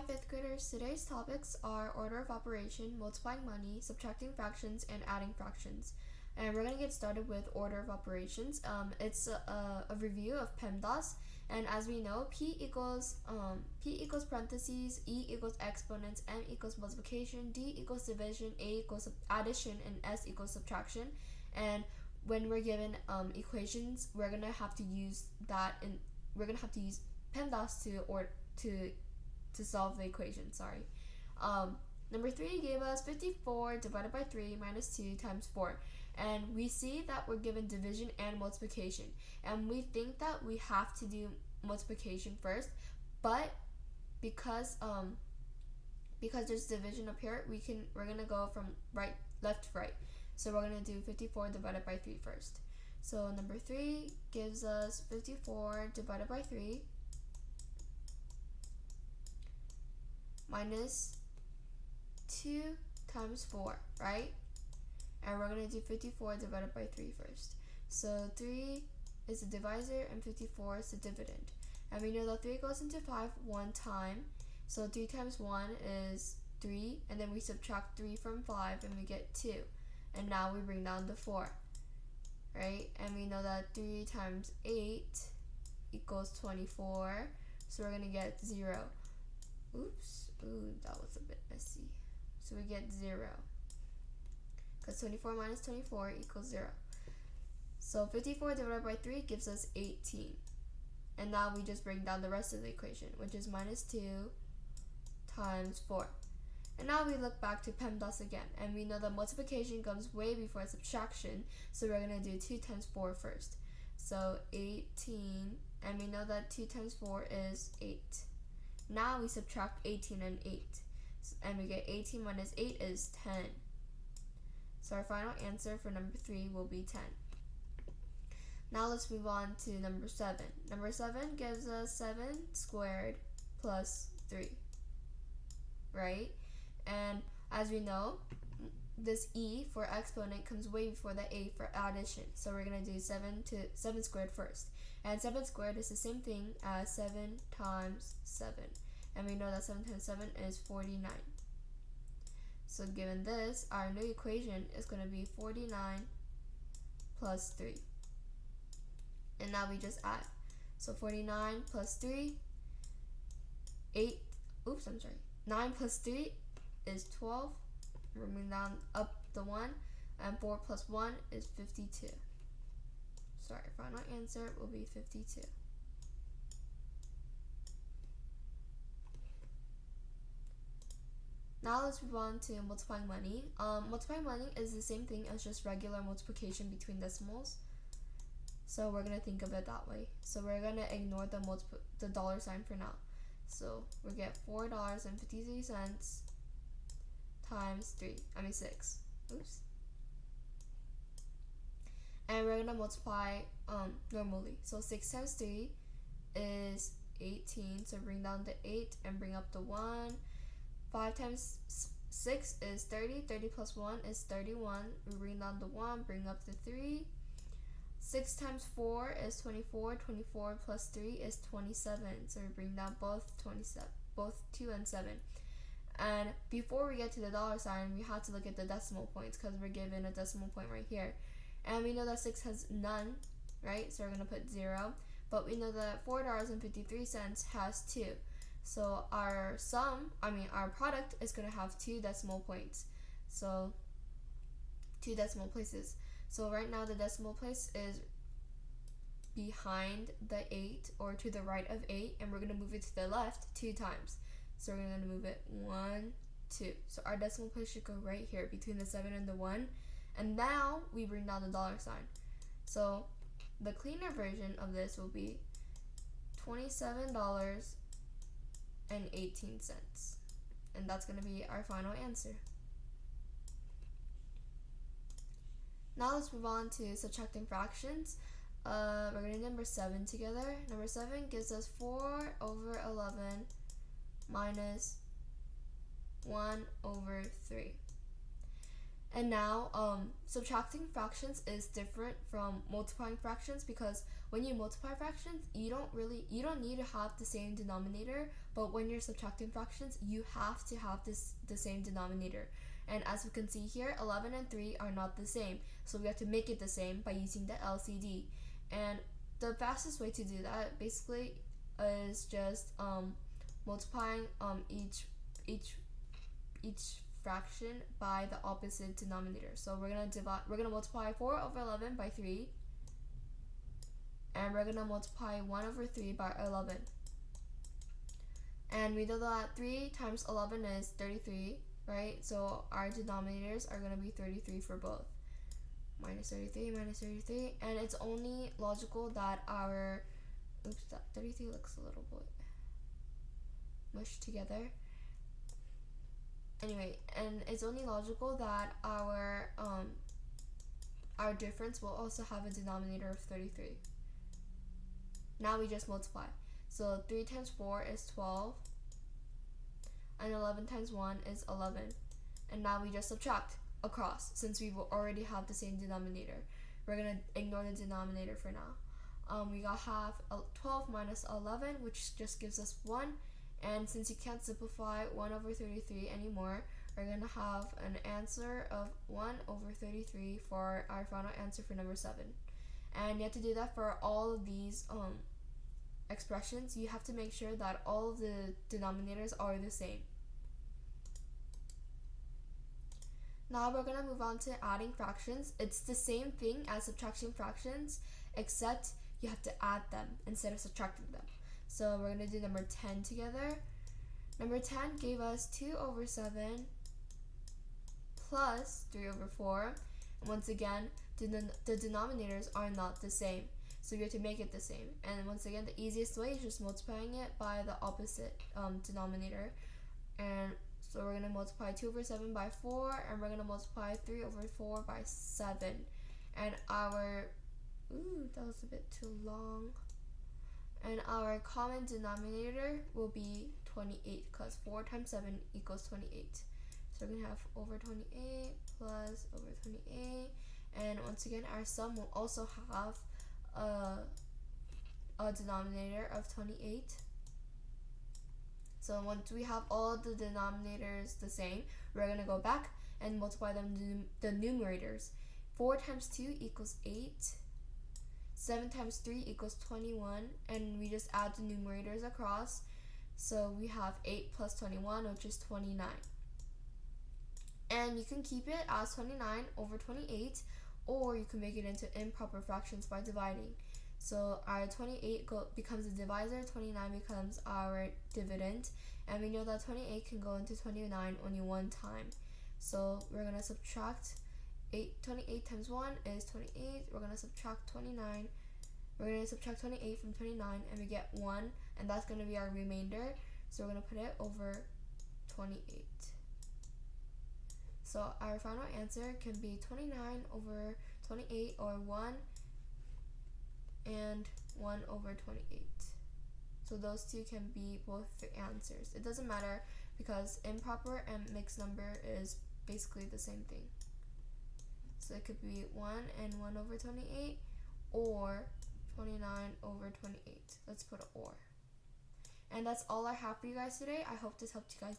5th graders, today's topics are order of operation, multiplying money, subtracting fractions, and adding fractions. And we're going to get started with order of operations. It's a review of PEMDAS, and as we know, P equals parentheses, E equals exponents, M equals multiplication, D equals division, A equals addition, and S equals subtraction. And when we're given equations, we're gonna have to use PEMDAS to solve the equation. Number 3 gave us 54 divided by 3 minus 2 times 4. And we see that we're given division and multiplication. And we think that we have to do multiplication first, but because there's division up here, we're gonna go from left to right. So we're gonna do 54 divided by 3 first. So number 3 gives us 54 divided by 3 minus 2 times 4, right? And we're going to do 54 divided by 3 first. So 3 is the divisor and 54 is the dividend. And we know that 3 goes into 5 one time. So 3 times 1 is 3, and then we subtract 3 from 5 and we get 2. And now we bring down the 4, right? And we know that 3 times 8 equals 24. So we're going to get 0. Oops. Ooh, that was a bit messy. So we get 0. Because 24 minus 24 equals 0. So 54 divided by 3 gives us 18. And now we just bring down the rest of the equation, which is minus 2 times 4. And now we look back to PEMDAS again. And we know that multiplication comes way before subtraction. So we're going to do 2 times 4 first. So 18. And we know that 2 times 4 is 8. Now we subtract 18 and 8. And we get 18 minus 8 is 10. So our final answer for number 3 will be 10. Now let's move on to number 7. Number 7 gives us 7 squared plus 3, right? And as we know, this E for exponent comes way before the A for addition. So we're going to do 7 squared first. And 7 squared is the same thing as 7 times 7. And we know that 7 times 7 is 49. So given this, our new equation is going to be 49 plus 3. And now we just add. So 49 plus 3, 9 plus 3 is 12. We're moving down up the 1. And 4 plus 1 is 52. So our final answer will be 52. Now let's move on to multiplying money. Multiplying money is the same thing as just regular multiplication between decimals. So we're going to think of it that way. So we're going to ignore the dollar sign for now. So we get $4.53 times 6. Oops. And we're going to multiply normally. So 6 times 3 is 18. So bring down the 8 and bring up the 1. 5 times 6 is 30. 30 plus 1 is 31. We bring down the 1, bring up the 3. 6 times 4 is 24. 24 plus 3 is 27. So we bring down both 2 and 7. And before we get to the dollar sign, we have to look at the decimal points because we're given a decimal point right here. And we know that 6 has none, right? So we're going to put 0. But we know that $4.53 has 2. So our product is going to have 2 decimal points. So 2 decimal places. So right now the decimal place is behind the 8 or to the right of 8. And we're going to move it to the left 2 times. So we're going to move it 1, 2. So our decimal place should go right here between the 7 and the 1. And now we bring down the dollar sign. So the cleaner version of this will be $27.18. And that's going to be our final answer. Now let's move on to subtracting fractions. We're going to do number 7 together. Number 7 gives us 4 over 11 minus 1 over 3. And now, subtracting fractions is different from multiplying fractions, because when you multiply fractions, you don't need to have the same denominator, but when you're subtracting fractions, you have to have the same denominator. And as we can see here, 11 and 3 are not the same, so we have to make it the same by using the LCD. And the fastest way to do that basically is just multiplying each fraction by the opposite denominator. So we're gonna multiply 4 over 11 by 3, and we're gonna multiply 1 over 3 by 11. And we know that 3 times 11 is 33, right? So our denominators are gonna be 33 for both. Minus 33, minus 33, and it's only logical that our, that 33 looks a little bit mushed together. Anyway, and it's only logical that our difference will also have a denominator of 33. Now we just multiply. So 3 times 4 is 12, and 11 times 1 is 11. And now we just subtract across, since we will already have the same denominator. We're gonna ignore the denominator for now. We got half 12 minus 11, which just gives us 1. And since you can't simplify 1 over 33 anymore, we're gonna have an answer of 1 over 33 for our final answer for number 7. And you have to do that for all of these expressions. You have to make sure that all of the denominators are the same. Now we're going to move on to adding fractions. It's the same thing as subtraction fractions, except you have to add them instead of subtracting them. So we're going to do number 10 together. Number 10 gave us 2 over 7 plus 3 over 4. And once again, the denominators are not the same, so we have to make it the same. And once again, the easiest way is just multiplying it by the opposite denominator. And so we're going to multiply 2 over 7 by 4, and we're going to multiply 3 over 4 by 7. And our, that was a bit too long. And our common denominator will be 28, because 4 times 7 equals 28. So we're going to have over 28 plus over 28. And once again, our sum will also have a denominator of 28. So once we have all the denominators the same, we're going to go back and multiply them the numerators. 4 times 2 equals 8. 7 times 3 equals 21. And we just add the numerators across. So we have 8 plus 21, which is 29. And you can keep it as 29 over 28, or you can make it into improper fractions by dividing. So our 28 becomes a divisor, 29 becomes our dividend, and we know that 28 can go into 29 only one time. So we're going to subtract 28 times 1 is 28. We're going to subtract 29. We're going to subtract 28 from 29, and we get 1, and that's going to be our remainder. So we're going to put it over 28. So our final answer can be 29 over 28, or 1 and 1 over 28. So those two can be both the answers. It doesn't matter, because improper and mixed number is basically the same thing. So it could be 1 and 1 over 28, or 29 over 28. Let's put an or. And that's all I have for you guys today. I hope this helped you guys